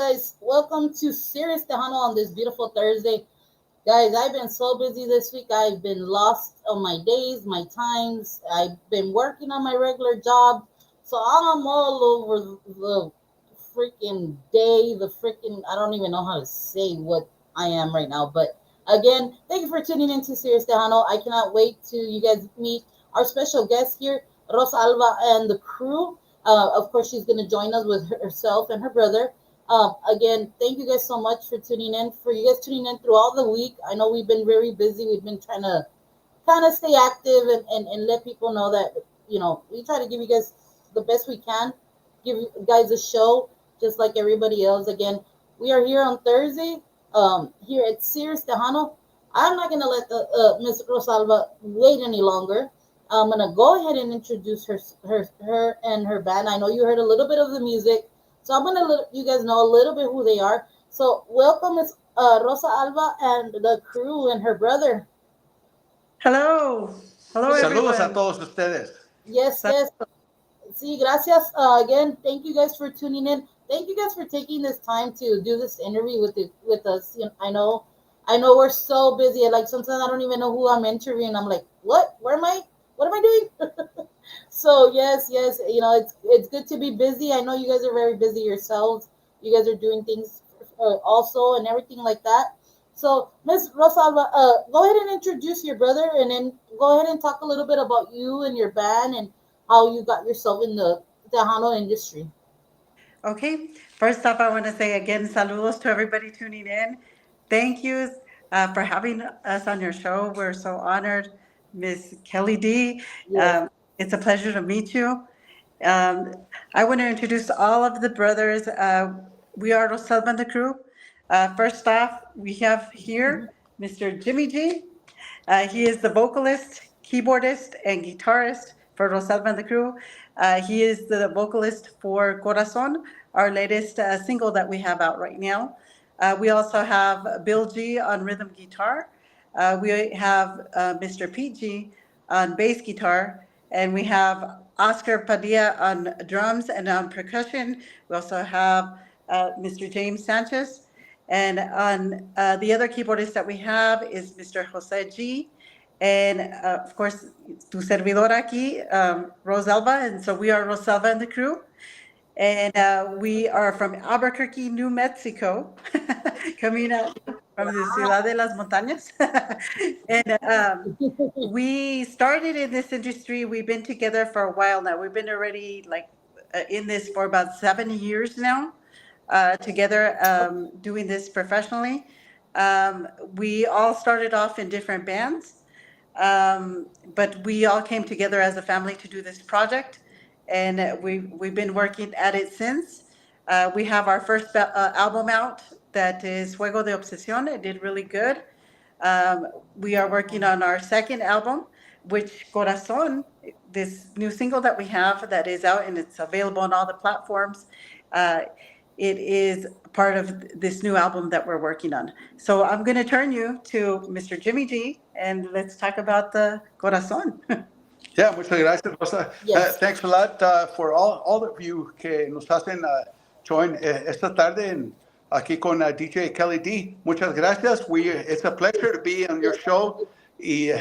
guys. Welcome to Serious Tejano on this beautiful Thursday. Guys, I've been so busy this week. I've been lost on my days, my times. I've been working on my regular job. So I'm all over the freaking day. I don't even know how to say what I am right now. But again, thank you for tuning in to Serious Tejano. I cannot wait to you guys meet our special guest here, Rosa Alva and the crew. Of course, she's going to join us with herself and her brother. Again, thank you guys so much for tuning in. For you guys tuning in throughout the week. I know we've been very busy. We've been trying to kind of stay active and let people know that, we try to give you guys the best we can, give you guys a show just like everybody else. Again, we are here on Thursday, here at Sears Tejano. I'm not going to let Miss Rosalba wait any longer. I'm gonna go ahead and introduce her and her band. I know you heard a little bit of the music, so I'm gonna let you guys know a little bit who they are. So welcome, Miss Rosa Alba and the crew and her brother. Hello. Hello, Saludos a everyone. todos ustedes. Yes, So- yes. Sí, gracias. Again, thank you guys for tuning in. Thank you guys for taking this time to do this interview with us. I know we're so busy. Like sometimes I don't even know who I'm interviewing. I'm like, what? Where am I? What am I doing? So yes. It's good to be busy. I know you guys are very busy yourselves. You guys are doing things also and everything like that. So Miss Rosalba, go ahead and introduce your brother, and then go ahead and talk a little bit about you and your band and how you got yourself in the Tejano industry. Okay. First off, I want to say again, saludos to everybody tuning in. Thank you for having us on your show. We're so honored, Miss Kelly D. Yes. Um, it's a pleasure to meet you. Um, I want to introduce all of the brothers. We are Rosalba and the crew. First off, we have here Mr. Jimmy G. He is the vocalist, keyboardist, and guitarist for Rosalba and the crew. He is the vocalist for Corazon, our latest single that we have out right now. We also have Bill G on rhythm guitar. We have Mr. PG on bass guitar, and we have Oscar Padilla on drums and on percussion. We also have Mr. James Sanchez. And on the other keyboardist that we have is Mr. Jose G. And of course, tu servidora aquí, Rosalba. And so we are Rosalba and the crew. And we are from Albuquerque, New Mexico, coming out from the Ciudad de las Montañas. And we started in this industry. We've been together for a while now. We've been already in this for about 7 years now, together doing this professionally. We all started off in different bands, but we all came together as a family to do this project, and we've been working at it since. We have our first album out that is Juego de Obsesión. It did really good. We are working on our second album, which Corazon, this new single that we have that is out and it's available on all the platforms. Uh, it is part of this new album that we're working on. So I'm going to turn you to Mr. Jimmy G, and let's talk about the Corazon. Yeah, muchas gracias, Rosa. Yes. Thanks a lot for all of you que nos hacen join esta tarde aquí con DJ Kelly D. Muchas gracias. It's a pleasure to be on your show. Y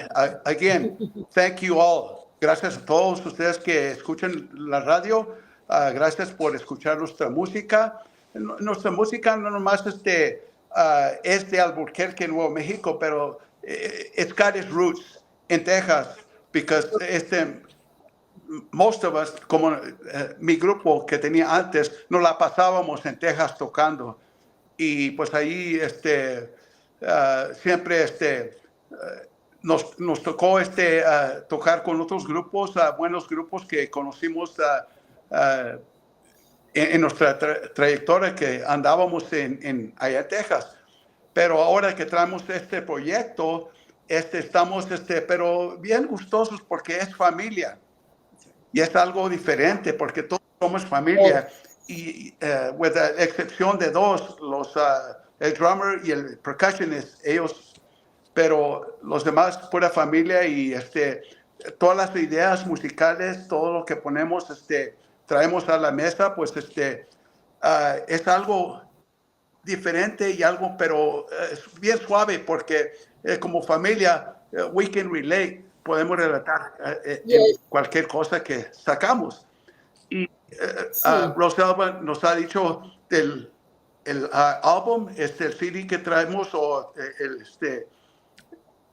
again, thank you all. Gracias a todos ustedes que escuchan la radio. Gracias por escuchar nuestra música. Nuestra música no nomás es de Albuquerque, Nuevo México, pero it's got its roots in Texas, because most of us, como mi grupo que tenía antes, nos la pasábamos en Texas tocando. Y pues ahí siempre nos tocó tocar con otros grupos, buenos grupos que conocimos en nuestra trayectoria que andábamos allá en Texas. Pero ahora que traemos este proyecto, estamos pero bien gustosos porque es familia. Y es algo diferente porque todos somos familia. Y with the excepción de dos, el drummer y el percussionist, ellos, pero los demás pura familia. Y todas las ideas musicales, todo lo que ponemos, traemos a la mesa, pues es algo diferente y algo, pero es bien suave porque como familia, we can relate, podemos relatar en Yes. cualquier cosa que sacamos. Y Sí. Rosalba nos ha dicho del el álbum, el CD que traemos, o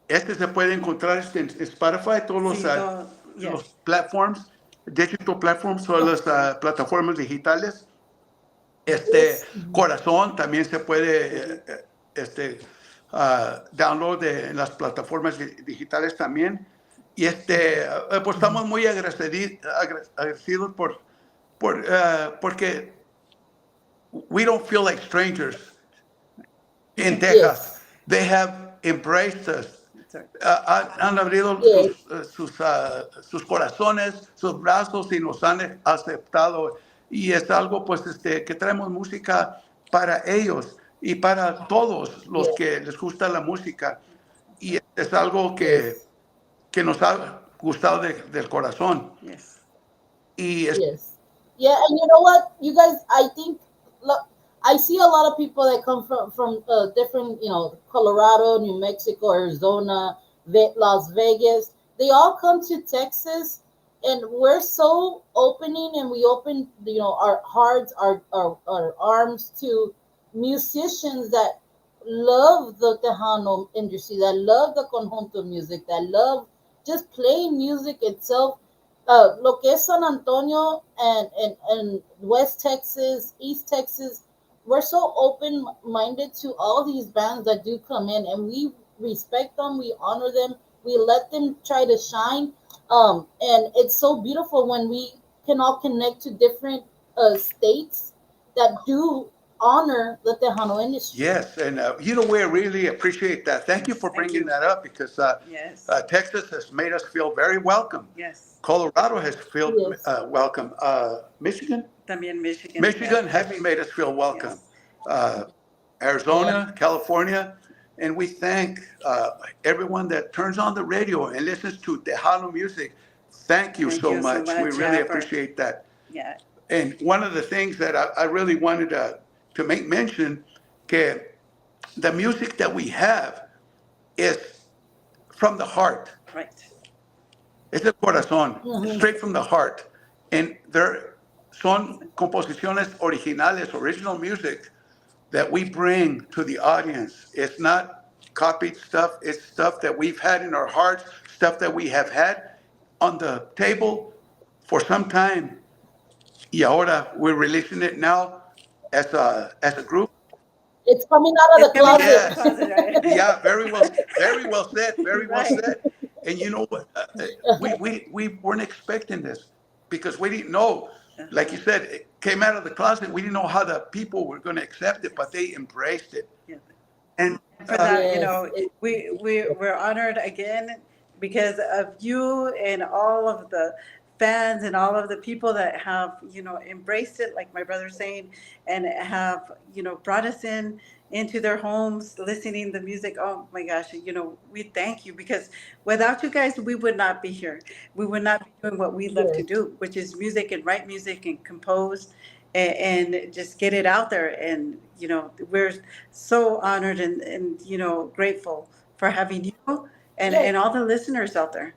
este se puede encontrar en Spotify, todos Sí, todo, los yes, platforms, digital platforms, todas las Okay. plataformas digitales. Yes. Mhm. Corazón también se puede mhm, download en las plataformas digitales también. Y pues Mhm. estamos muy agradecidos porque we don't feel like strangers in Texas. Yes. They have embraced us. that's right. Han abrido Yes. sus corazones, sus brazos y nos han aceptado. Y es algo pues que traemos música para ellos y para todos los Yes. que les gusta la música. Y es algo Yes. que nos ha gustado del corazón. Yes, Y Yes. Yeah, and you know what, you guys, I think, look, I see a lot of people that come from different, Colorado, New Mexico, Arizona, Las Vegas. They all come to Texas, and we're so opening, and we open, our hearts, our arms to musicians that love the Tejano industry, that love the conjunto music, that love just playing music itself. Lo que es San Antonio and West Texas, East Texas, we're so open minded to all these bands that do come in, and we respect them, we honor them, we let them try to shine. And it's so beautiful when we can all connect to different states that do honor the Tejano industry. yes, and we really appreciate that. Thank you for thank bringing you. that up because Yes, Texas has made us feel very welcome. yes. Colorado has felt Yes, welcome. Michigan, También Michigan, yes, Michigan has made us feel welcome. yes, Uh, yeah, Arizona, California, and we thank everyone that turns on the radio and listens to Tejano music. Thank you thank so you so much. We much, really yeah, for, appreciate that. yeah, And one of the things that I really wanted to make mention, que the music that we have is from the heart. right, Es el corazón, hmm, straight from the heart. And there son composiciones originales, original music that we bring to the audience. It's not copied stuff, it's stuff that we've had in our hearts, stuff that we have had on the table for some time. Y ahora we're releasing it now as a group. it's coming out of it's the coming out of the closet. Yes. closet, right? Yeah, very well said, very well Right, said. And you know what? We weren't expecting this because we didn't know. Like uh-huh. you said, it came out of the closet. We didn't know how the people were going to accept it, but Yes, they embraced it. yes. And For that, Yes, we're honored again because of you and all of the fans and all of the people that have, embraced it, like my brother's saying, and have, brought us into their homes, listening the music. Oh my gosh, we thank you because without you guys, we would not be here. We would not be doing what we love to yes, do, which is music and write music and compose and just get it out there. And, we're so honored and grateful for having you yes, and all the listeners out there,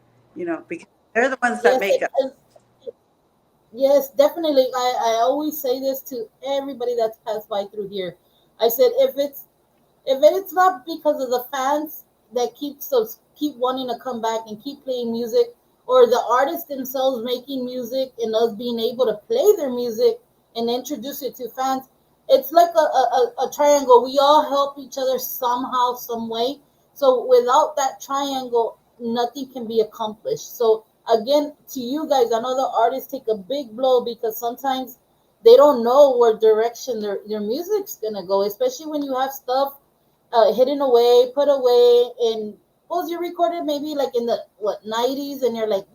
because they're the ones that yes, make us. and yes, definitely. I always say this to everybody that's passed by through here. I said, if it's not because of the fans that keep wanting to come back and keep playing music, or the artists themselves making music and us being able to play their music and introduce it to fans, it's like a triangle. We all help each other somehow, some way. So without that triangle, nothing can be accomplished. So again, to you guys, I know the artists take a big blow because sometimes they don't know where direction their music's gonna go, especially when you have stuff hidden away, put away, and suppose you recorded maybe like in the what 90s, and you're like,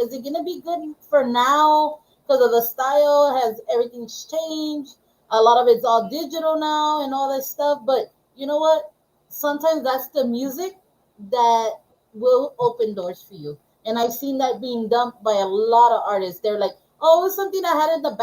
is it gonna be good for now? Because of the style, has everything's changed. A lot of it's all digital now and all this stuff. But you know what? Sometimes that's the music that will open doors for you. And I've seen that being done by a lot of artists. They're like, oh, it was something I had in the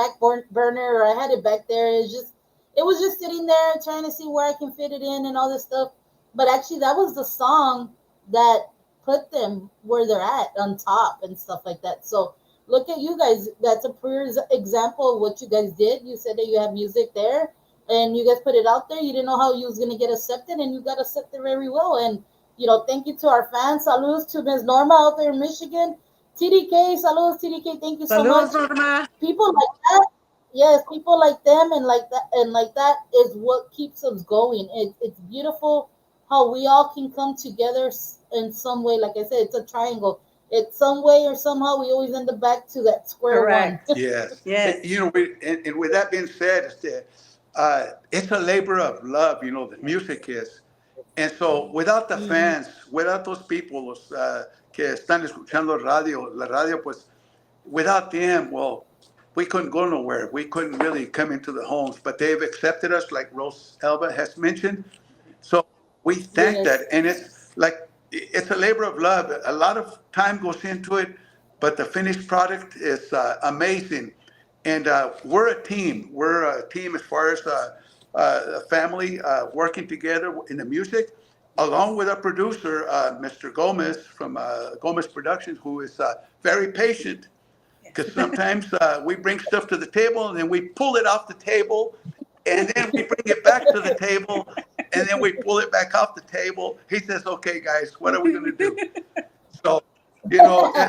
burner, or I had it back there. It's just it was just sitting there trying to see where I can fit it in and all this stuff. But actually, that was the song that put them where they're at on top and stuff like that. So look at you guys. That's a pure example of what you guys did. You said that you have music there, and you guys put it out there. You didn't know how you was gonna get accepted, and you got accepted very well. And thank you to our fans. Saludos to Ms. Norma out there in Michigan. TDK, saludos TDK. Thank you so Saludos, much. Norma. People like that, yes, people like them and like that is what keeps us going. It's beautiful how we all can come together in some way. Like I said, it's a triangle. It's some way or somehow we always end up back to that square one. Correct. Yes. Yes. And with that being said, it's a labor of love, the music is. And so, without the Mhm. fans, without those people, que están escuchando radio, la radio, pues, without them, well, we couldn't go nowhere. We couldn't really come into the homes, but they've accepted us, like Rose Elva has mentioned. So we thank that, Yes. and it's like it's a labor of love. A lot of time goes into it, but the finished product is amazing. And we're a team. We're a team as far as a family working together in the music, along with our producer, Mr. Gomez from Gomez Productions, who is very patient because sometimes we bring stuff to the table and then we pull it off the table and then we bring it back to the table and then we pull it back off the table. He says, okay, guys, what are we going to do? So,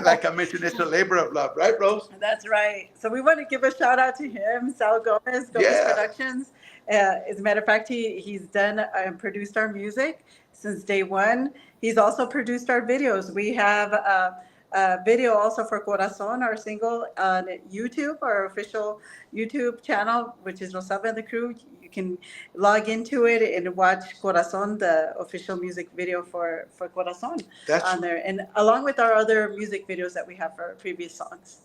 like I mentioned, it's a labor of love, right, Rose? That's right. So we want to give a shout out to him, Sal Gomez, Gomez Yeah. Productions. As a matter of fact, he's done and produced our music since day one. He's also produced our videos. We have a video also for Corazon, our single on YouTube, our official YouTube channel, which is Rosa and the Crew. You can log into it and watch Corazon, the official music video for Corazon That's on there, and along with our other music videos that we have for previous songs.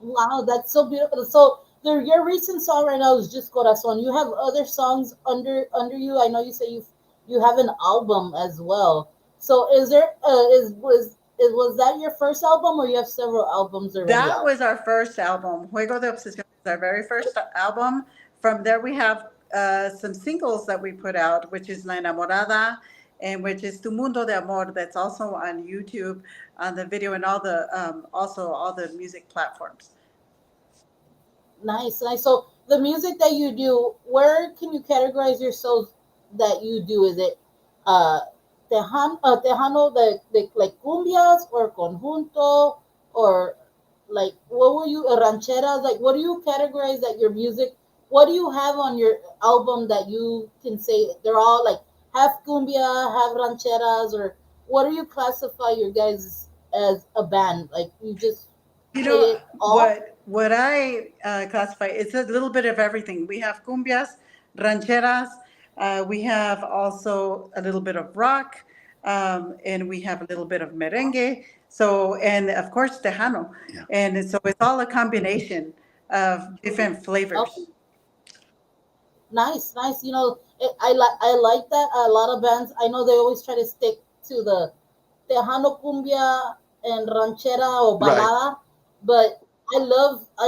Wow, that's so beautiful. So your recent song right now is just Corazon. You have other songs under you. I know you say you have an album as well. So is there was that your first album or you have several albums already That out? was our first album. Juego de Obsesión is our very first album. From there, we have some singles that we put out, which is La Enamorada, and which is Tu Mundo de Amor. That's also on YouTube, on the video, and all the also all the music platforms. Nice, nice. So the music that you do, where can you categorize yourself that you do? Is it uh tejano, the like cumbias or conjunto or like what were you rancheras? Like what do you categorize that your music? What do you have on your album that you can say they're all like half cumbia, half rancheras, or what do you classify your guys as a band? Like you just You play know it all? what I classify? It's a little bit of everything. We have cumbias, rancheras. We have also a little bit of rock, and we have a little bit of merengue. So, and of course tejano, yeah. and so it's all a combination of different Okay. flavors. Nice, nice. I like that. A lot of bands, I know they always try to stick to the Tejano cumbia and ranchera or Right. balada, but I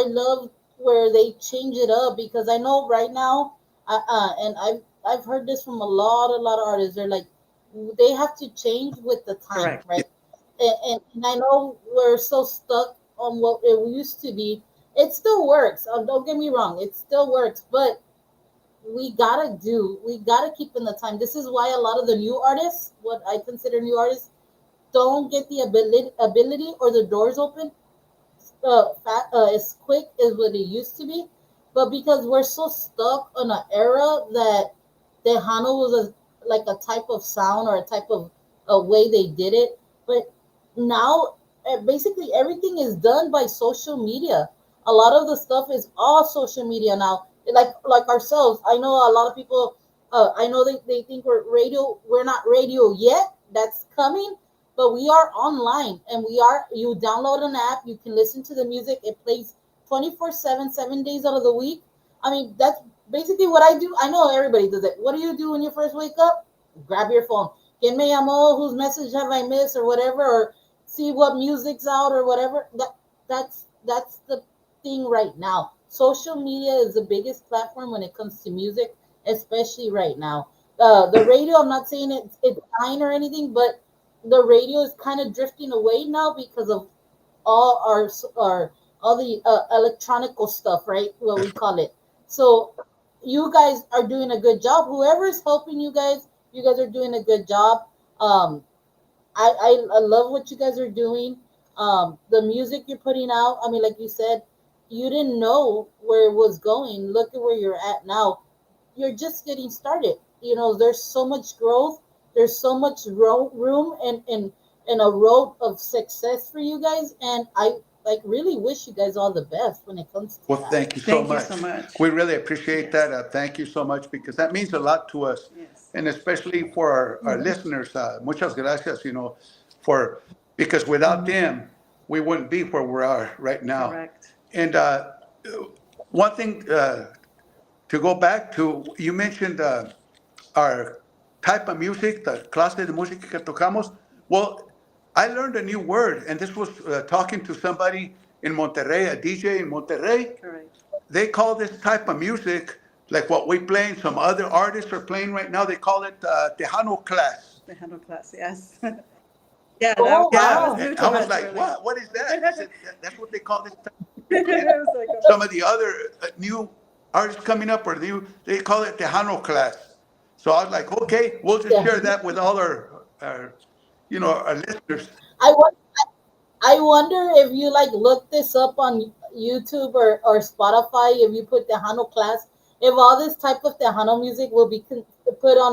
love where they change it up because I know right now, and I've heard this from a lot of artists. They're like they have to change with the time, Correct. Yeah. right? And I know we're so stuck on what it used to be. It still works. Don't get me wrong, it still works, but we gotta keep in the time. This is why a lot of the new artists, what I consider new artists, don't get the ability or the doors open as quick as what it used to be. But because we're so stuck on an era that Tejano was like a type of sound or a type of a way they did it. But now, basically everything is done by social media. A lot of the stuff is all social media now. Like ourselves, I know a lot of people. I know they think we're radio. We're not radio yet. That's coming, but we are online and we are. You download an app. You can listen to the music. It plays 24/7, 7 days out of the week. I mean, that's basically what I do. I know everybody does it. What do you do when you first wake up? Grab your phone. ¿Quién me llamó? Whose message have I missed or whatever? Or see what music's out or whatever. That's the thing right now. social media is the biggest platform when it comes to music, especially right now. The radio, I'm not saying it's dying or anything, but the radio is kind of drifting away now because of all our all the electronical stuff, right? What we call it. So you guys are doing a good job. Whoever is helping you guys are doing a good job. Um, I love what you guys are doing. The music you're putting out. I mean, like you said, you didn't know where it was going. Look at where you're at now. You're just getting started. You know, there's so much growth. There's so much room and a road of success for you guys. And I like really wish you guys all the best when it comes to Well, that. thank you so Thank you so much. much. We really appreciate Yes. that. Thank you so much because that means a lot to us, Yes. and especially for our Mhm, listeners. Muchas gracias, for because without mhm. them, we wouldn't be where we are right now. Correct. And one thing to go back to, you mentioned our type of music, the clase de música que tocamos. Well, I learned a new word, and this was talking to somebody in Monterrey, a DJ in Monterrey. Correct. They call this type of music, like what we play and some other artists are playing right now, they call it Tejano class. The handle class. Yes. Yeah, Oh that Yeah, was wow. new and I to was us, like, really. what is that? He said, That's what they call this type of music. And It was like, some of the other new artists coming up, they call it Tejano class. So I was like, okay, we'll just Yeah. share that with all our listeners. I want. I wonder if you like look this up on YouTube or Spotify. If you put Tejano class, if all this type of Tejano music will be put on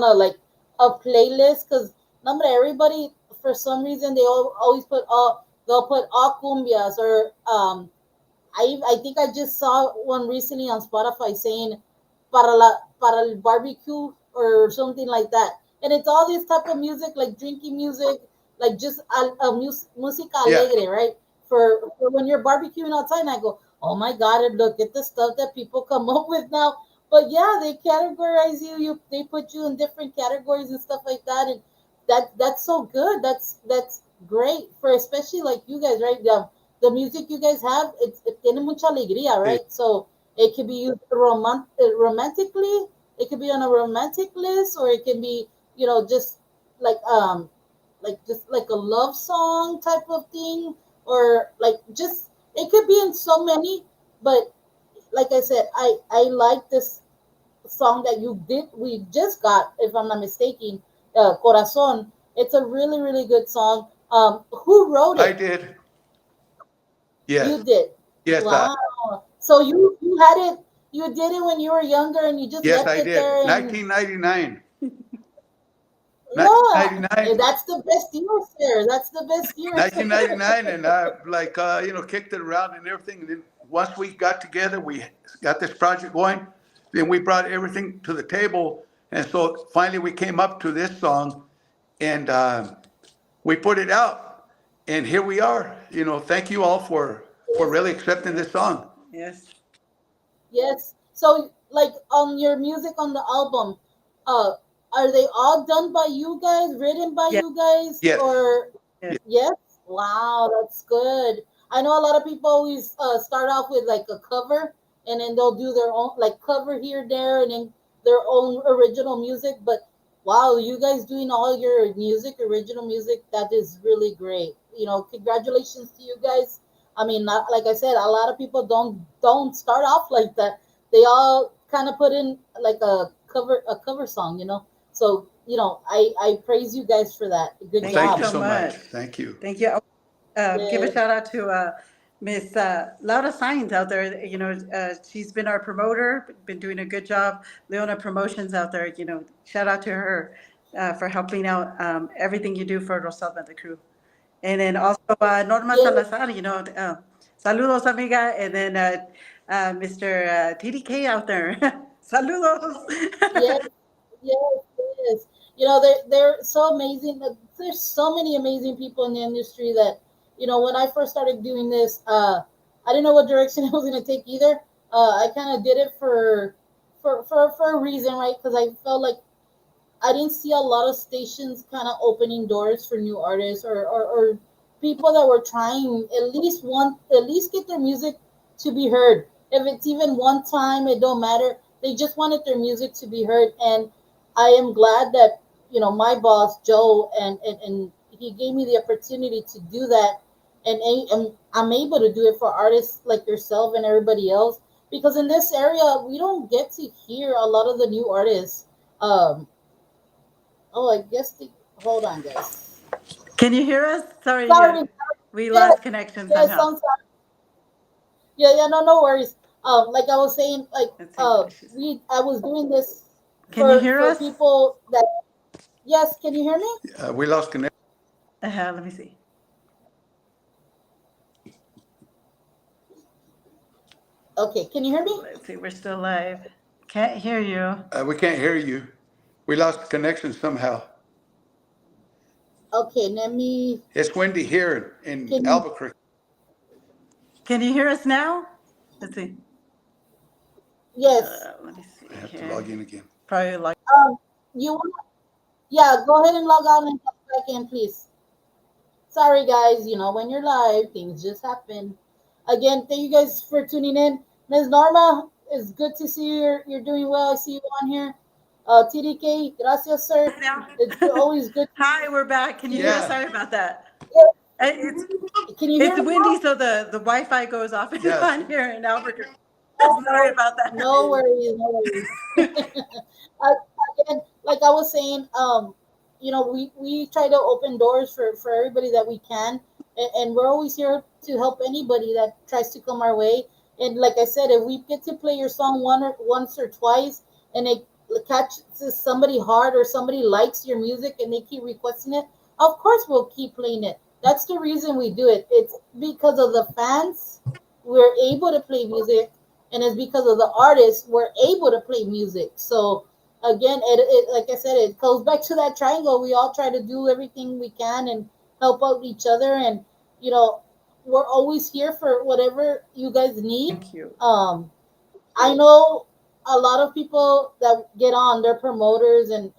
a playlist, because number everybody for some reason they always put all they'll put all cumbias or I think I just saw one recently on Spotify saying para el barbecue or something like that. And it's all this type of music like drinking music, like just música Yeah, alegre, right? For when you're barbecuing outside, and I go, oh my god, and look at the stuff that people come up with now. But yeah, they categorize you. They put you in different categories and stuff like that, and that's so good. That's great for especially like you guys, right? The music you guys have, it tiene mucha alegría, eh, right? So it could be used romantically. It could be on a romantic list, or it can be, just like just like a love song type of thing, or like just it could be in so many. But like I said, I like this song that you did. We just got, if I'm not mistaken, Corazon. It's a really really good song. Who wrote I it? did. You Yes, did. yes, Wow. So you had it. You did it when you were younger, and you just yes, left I it did. there. And 1999. yeah, 1999. that's the best year, sir. That's the best year, sir. 1999, and I like kicked it around and everything. And then once we got together, we got this project going. Then we brought everything to the table, and so finally we came up to this song, and we put it out, and here we are. Thank you all for Yes, really accepting this yes. song. Yes. yes. So, like on your music on the album, uh, are they all done by you guys, written by Yes. you guys, Yes, or Yes. yes, yes? Wow, that's good. I know a lot of people always start off with like a cover, and then they'll do their own like cover here, there, and then their own original music. But wow, you guys doing all your music, original music, that is really great. Congratulations to you guys. I mean, not, like I said, a lot of people don't start off like that. They all kind of put in like a cover song. So I praise you guys for that. Good Well, Thank you thank you job. so so much. much. Thank you. Thank you. Give a Yes, shout out to Miss Laura Signs out there. She's been our promoter, been doing a good job. Leona Promotions out there. Shout out to her for helping out everything you do for Rosalba and the crew. And then also Norma yes, Salazar. Saludos, amiga. And then Mr. TDK out there. Saludos. yes, yes, yes. They're so amazing. There's so many amazing people in the industry that, when I first started doing this, I didn't know what direction I was gonna take either. I kind of did it for a reason, right? Because I felt like I didn't see a lot of stations kind of opening doors for new artists, or people that were trying at least get their music to be heard. if it's even one time, it don't matter. They just wanted their music to be heard, and I am glad that my boss Joe and he gave me the opportunity to do that, and I'm able to do it for artists like yourself and everybody else, because in this area we don't get to hear a lot of the new artists. Um, oh, I guess hold on, guys. Can you hear us? Sorry, Sorry. we Yes, lost connection yes, somehow. I'm sorry. Yeah, yeah, no, no worries. Like I was saying, like Let's see what she's. I was doing this Can you hear for us? people that. Yes, can you hear me? We lost connection. Let me see. Okay, can you hear me? Let's see. We're still live. Can't hear you. We can't hear you. We lost connection somehow. Okay, let me. It's windy here in Can you? Albuquerque. Can you hear us now? Let's see. Yes. Let me see I have to here. log in again. Probably like. You want? Yeah, go ahead and log on and come back in, please. Sorry, guys. When you're live, things just happen. Again, thank you guys for tuning in. Ms. Norma, it's good to see you. You're doing well. I see you on here. TDK, gracias, sir. Now. It's always good to Hi, we're back. Can you see hear you. us? Yeah. Sorry about that. Yeah, It's can you hear it's me windy, now? so the Wi-Fi goes off and Yes. on here in Albuquerque. Oh, Sorry no, about no that. worries, no worries. I, Again, like I was saying, we try to open doors for everybody that we can, and we're always here to help anybody that tries to come our way. And like I said, if we get to play your song once or twice, and it catches somebody hard or somebody likes your music and they keep requesting it, of course we'll keep playing it. That's the reason we do it. It's because of the fans we're able to play music, and it's because of the artists we're able to play music. So again, it like I said, it goes back to that triangle. We all try to do everything we can and help out each other, and you know we're always here for whatever you guys need. Thank you. I know a lot of people that get on, they're promoters and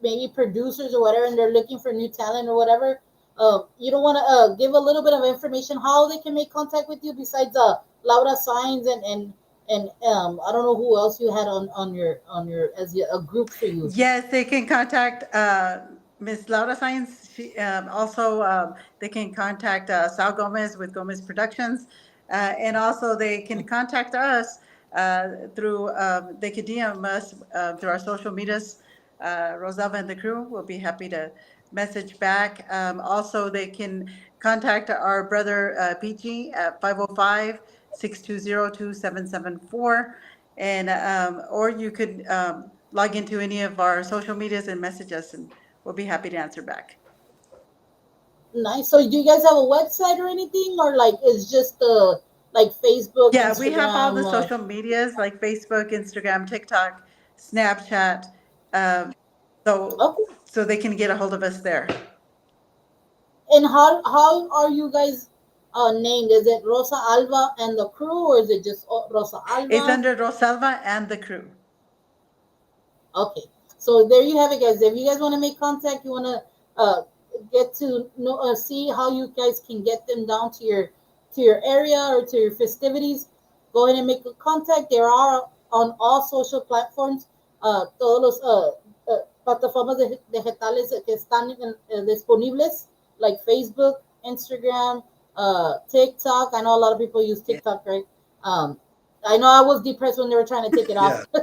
maybe producers or whatever, and they're looking for new talent or whatever. You don't want to give a little bit of information how they can make contact with you besides Laura Signs and I don't know who else you had on your as a group for you. Yes, they can contact Ms. Laura Science. She also they can contact Sal Gomez with Gomez Productions, and also they can contact us through. They could DM us through our social medias. Rosalva and the crew will be happy to message back. Also, they can contact our brother PG at 505 620 2774, and or you could log into any of our social medias and message us, and we'll be happy to answer back. Nice. So do you guys have a website or anything, or like it's just like Facebook, Yeah, we have all the Instagram? social medias like Facebook, Instagram, TikTok, Snapchat, um, so Okay. so they can get a hold of us there. And how are you guys named? Is it Rosa Alva and the crew, or is it just Rosa It's Alva? under Rosalva and the crew. Okay, so there you have it, guys. If you guys want to make contact, you want to get to know, see how you guys can get them down to your area or to your festivities. Go ahead and make a contact. They are on all social platforms. Todos los plataformas digitales que están disponibles, like Facebook, Instagram, TikTok. I know a lot of people use Yeah. TikTok, right? Um, I know I was depressed when they were trying to take it off, Yeah.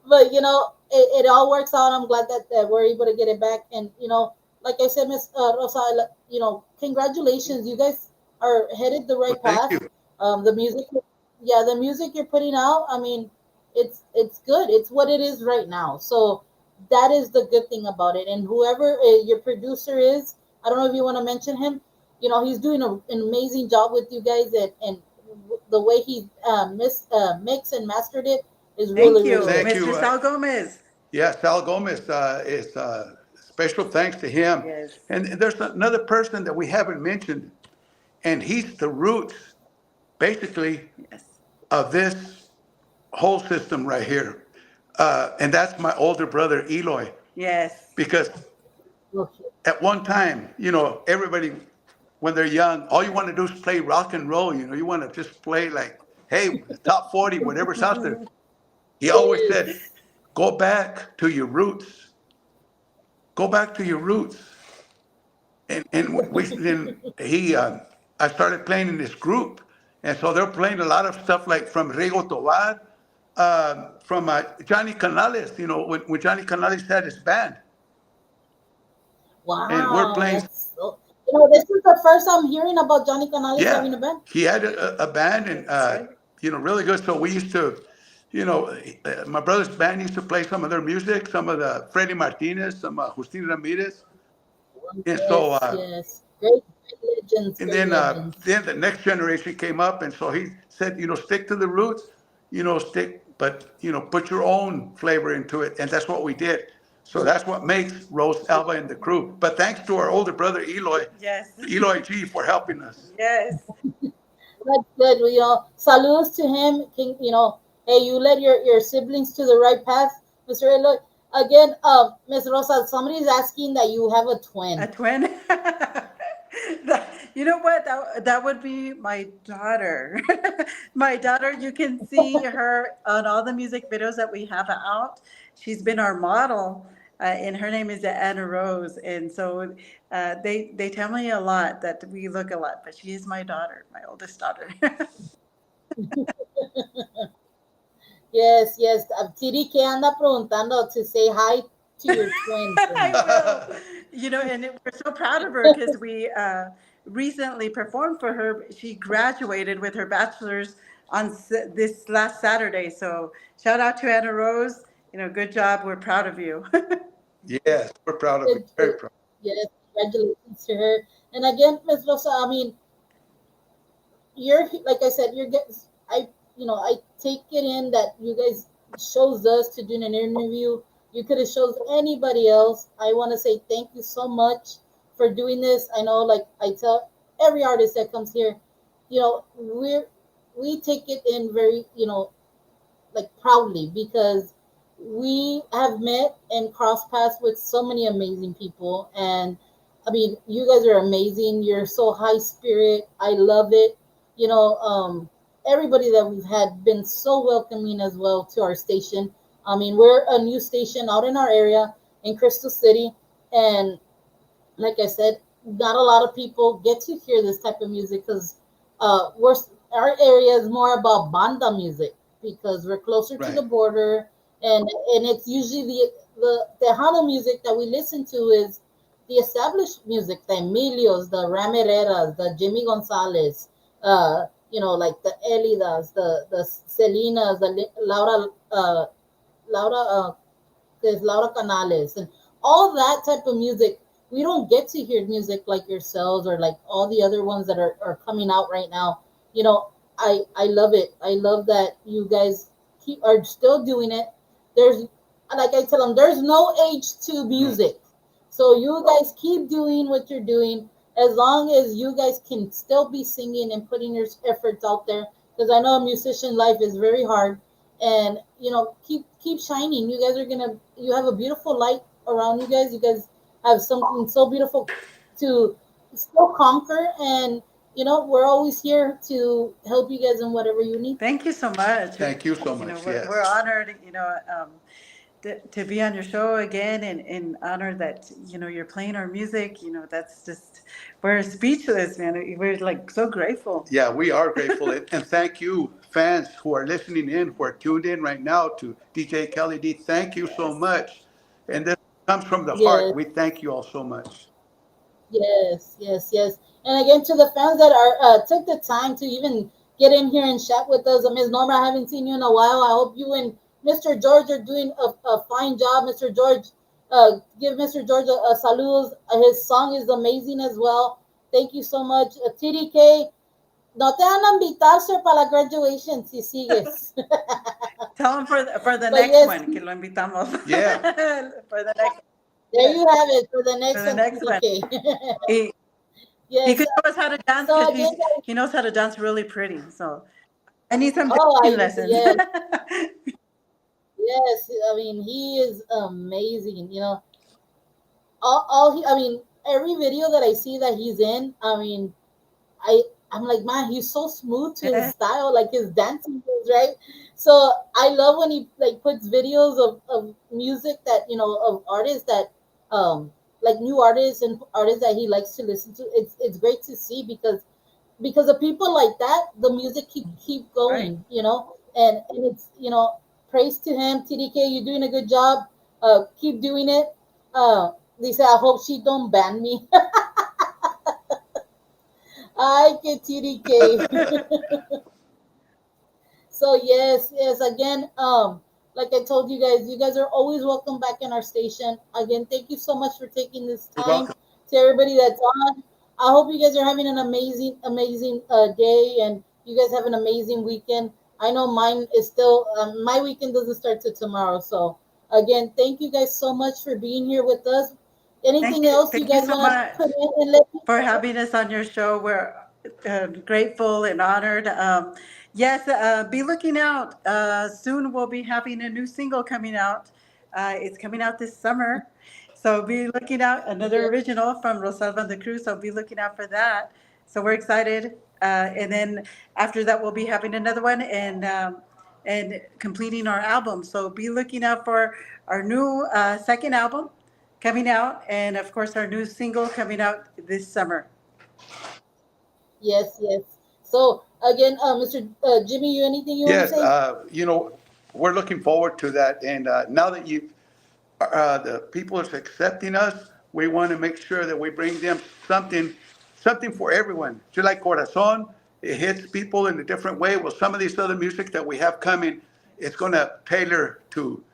but it all works out. I'm glad that we're able to get it back. And like I said, Miss Rosa, congratulations. You guys are headed the Well, right thank you. path. The music, yeah, the music you're putting out. I mean, it's good. It's what it is right now. So that is the good thing about it. And whoever your producer is, I don't know if you want to mention him. He's doing an amazing job with you guys, and the way he mix and mastered it is Thank really, really you, good. Thank Mr. you. Sal Gomez. Yeah, Sal Gomez is special thanks to him. Yes. And there's another person that we haven't mentioned, and he's the roots, basically, Yes. of this whole system right here. And that's my older brother, Eloy, Yes. because Okay. at one time, everybody when they're young, all you want to do is play rock and roll. You want to just play like, hey, top 40, whatever's out there. He always said, Yes. go back to your roots. Go back to your roots. And we then I started playing in this group, and so they're playing a lot of stuff like from Rigo Tovar, from Johnny Canales. When Johnny Canales had his band, and we're Wow, playing. that's so. This is the first I'm hearing about Johnny Canales Yeah, having a band. he had a band, and That's right. really good. So we used to, my brother's band used to play some of their music, some of the Freddie Martinez, some Justin Ramirez, and so Yes, yes. Great, great legends, and great legends. then the next generation came up, and so he said, stick to the roots, but put your own flavor into it, and that's what we did. So that's what makes Rose, Elva, and the crew. But thanks to our older brother Yes. Eloy G, for helping us. Yes. That's good. Salutes to him. Hey, you led your siblings to the right path, Mr. Eloy. Again, Miss Rosa, somebody's asking that you have a A twin. twin. You know what? That would be my daughter. My daughter, you can see her on all the music videos that we have out. She's been our model, and her name is Anna Rose. And so they tell me a lot that we look a lot, but she is my daughter, my oldest daughter. Yes, yes. Tiri que anda preguntando to say hi to your twin for I me. will. And we're so proud of her because we recently performed for her. She graduated with her bachelor's on this last Saturday. So shout out to Anna Rose. Good job. We're proud of you. Yes, we're proud of you. Good, Very good. proud. Yes, congratulations to her. And again, Miss Rosa, I mean, you're like I said, you're get I take it in that you guys chose us to do an interview. You could have chose anybody else. I want to say thank you so much for doing this. I know, like I tell every artist that comes here, we take it in very, like proudly because we have met and crossed paths with so many amazing people. And I mean, you guys are amazing. You're so high spirit. I love it. Everybody that we've had been so welcoming as well to our station. I mean, we're a new station out in our area in Crystal City, and like I said, not a lot of people get to hear this type of music because we're our area is more about banda music because we're closer to the Right. border, and it's usually the Tejano music that we listen to is the established music, the Emilios, the Ramereras, the Jimmy Gonzalez, like the Elidas, the Selinas, the Laura there's Laura Canales and all that type of music. We don't get to hear music like yourselves or like all the other ones that are coming out right now. I love it. I love that you guys are still doing it. There's like I tell them, there's no age to Right. music. So you guys keep doing what you're doing as long as you guys can still be singing and putting your efforts out there. Because I know a musician life is very hard, and keep shining. You guys are gonna. You have a beautiful light around you guys. You guys have something so beautiful to still conquer, and we're always here to help you guys in whatever you need. Thank you so much. Thank you so much. We're Yes. honored, to be on your show again, and honored that, you're playing our music. That's just, we're speechless, man. We're like so grateful. Yeah, we are grateful. And thank you, fans who are listening in, who are tuned in right now to DJ Kelly D. Thank you so Yes. much. And this comes from the heart. Yes, We thank you all so much. yes, yes, yes. And again, to the fans that are took the time to even get in here and chat with us, Ms. Norma, I haven't seen you in a while. I hope you and Mr. George are doing a fine job. Mr. George, give Mr. George a saludos. His song is amazing as well. Thank you so much. TDK, no te van a invitar, sir, para la graduation si sigues. Tell him for the But next yes, one, que lo invitamos. Yeah. For the next, there you have it for the for next the one, next one. TDK. He, he Yes. could show us how to dance So because again, guys, he knows how to dance really pretty. So I need some oh, dancing lessons. yes, yes. I mean, he is amazing. All he, I mean, every video that I see that he's in, I mean, I I'm like, man, he's so smooth to his style, like his dancing moves, right? So I love when he like puts videos of music that of artists that like new artists and artists that he likes to listen to. It's great to see because of people like that, the music keep Right. going, and it's praise to him, TDK, you're doing a good job. Keep doing it. Lisa, I hope she don't ban me. I get TDK. So yes, yes. Again, like I told you guys are always welcome back in our station. Again, thank you so much for taking this You're time. welcome. To everybody that's on, I hope you guys are having an amazing, amazing day, and you guys have an amazing weekend. I know mine is still my weekend doesn't start till tomorrow. So again, thank you guys so much for being here with us. Anything else you Thank you guys so want to much put in and let for people know? having us on your show. We're grateful and honored. Yes, be looking out. Soon we'll be having a new single coming out. It's coming out this summer. So be looking out, another Yeah. original from Rosalba and the Cruz. So be looking out for that. So we're excited. And then after that, we'll be having another one and completing our album. So be looking out for our new second album coming out, and of course, our new single coming out this summer. Yes, yes. So again, Mr. Jimmy, you anything you want to Yes, say? we're looking forward to that. And now that the people is accepting us, we want to make sure that we bring them something, something for everyone. Just like Corazon, it hits people in a different way. Well, some of these other music that we have coming, it's going to tailor to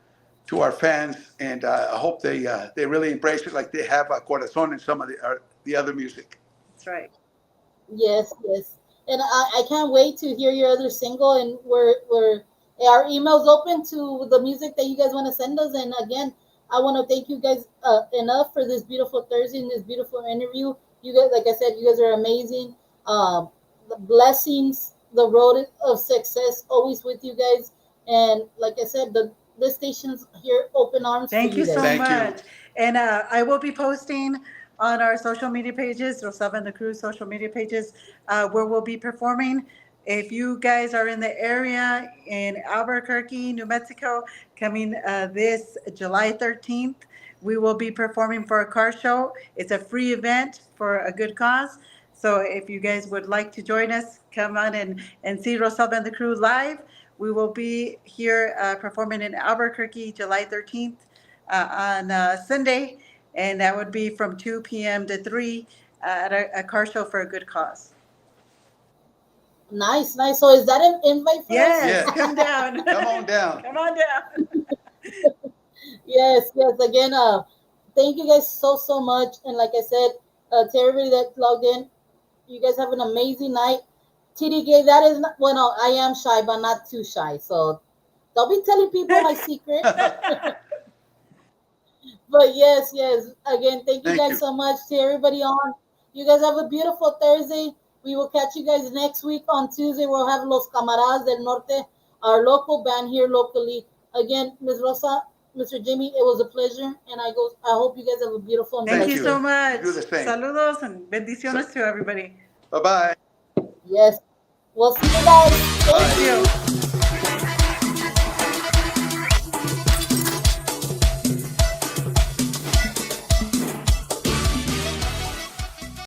our fans, and I hope they really embrace it like they have Corazon and some of the other music. That's right. Yes, yes. And I can't wait to hear your other single. And we're our emails open to the music that you guys want to send us. And again, I want to thank you guys enough for this beautiful Thursday and this beautiful interview. You guys, like I said, you guys are amazing. The blessings, the road of success, always with you guys. And like I said, the station's here, open arms for Thank you you so guys. Thank you. much. And I will be posting on our social media pages, Rosaba and the Cruz social media pages, where we'll be performing. If you guys are in the area in Albuquerque, New Mexico, coming this July 13th, we will be performing for a car show. It's a free event for a good cause. So if you guys would like to join us, come on and see Rosalba and the Crew live. We will be here performing in Albuquerque July 13th on Sunday, and that would be from 2 p.m. to 3 at a car show for a good cause. Nice, nice. So is that an invite for us? Yes, Yes, come down. come on down. Come on down. Yes, yes. Again, thank you guys so much. And like I said, to everybody that logged in, you guys have an amazing night. TDK, that is not well. No, I am shy, but not too shy. So don't be telling people my secret. But yes, yes. Again, thank you Thank guys you. so much to everybody on. You guys have a beautiful Thursday. We will catch you guys next week on Tuesday. We'll have Los Camaradas del Norte, our local band here locally. Again, Ms. Rosa, Mr. Jimmy, it was a pleasure, and I hope you guys have a beautiful and Thank Thank you blessed you. so day. You much. do the same. Saludos and So, bendiciones to everybody. bye bye. Yes, we'll see you guys. Thank Thank Bye. you. you.